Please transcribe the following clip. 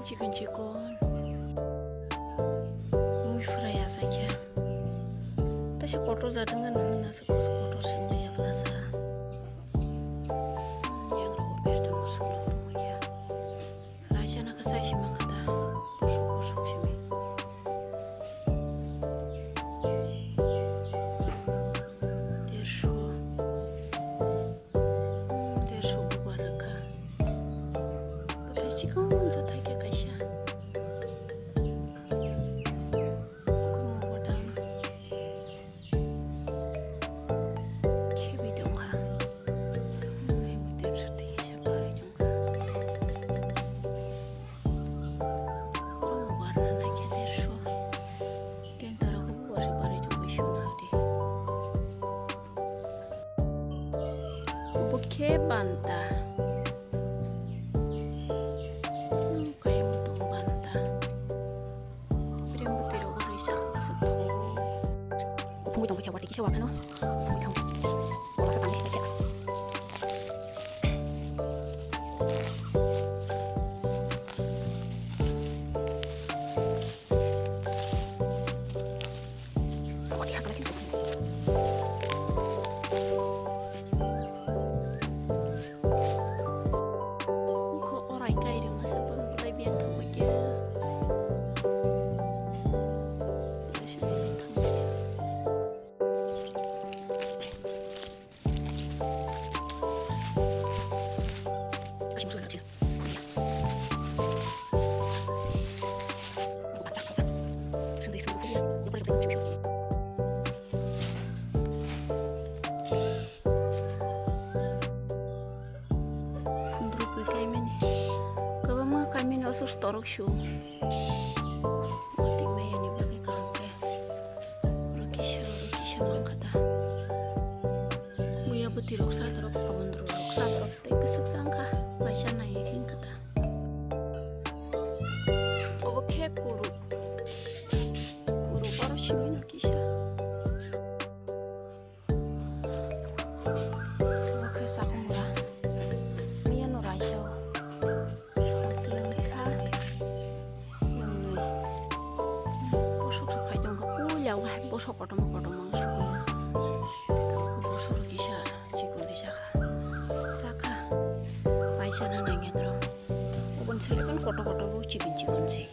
지근지근 무프라야 사이야 다시 꼬토 자등은 나서 고스 꼬토 심리야 플라사 양으로 베르다 무슨 동이야 라이샤나 그 사이시만 가다 고수 심이 대쇼 부바라카 그래 지금 자타게 가샤 Buke banta kayak butung banta Piring butir aku risak masuk tuh Bunggu tong pakai warna kisah warna no Bunggu tong Masuk tangan pakai Aku dihack lagi kami nasus torok shu mati maya ni bagi kampe rukisha mangkata muya buti roksa torok pabundru roksa torok te kesak sangka raja na yakin kata oke kuru baru shimi rukisha oke sakumura miya no raja bosok potong mangsu tapi bosok kisah cikun kisah saka paisana nangnya terus ubun selekan koto-koto lu cikun sih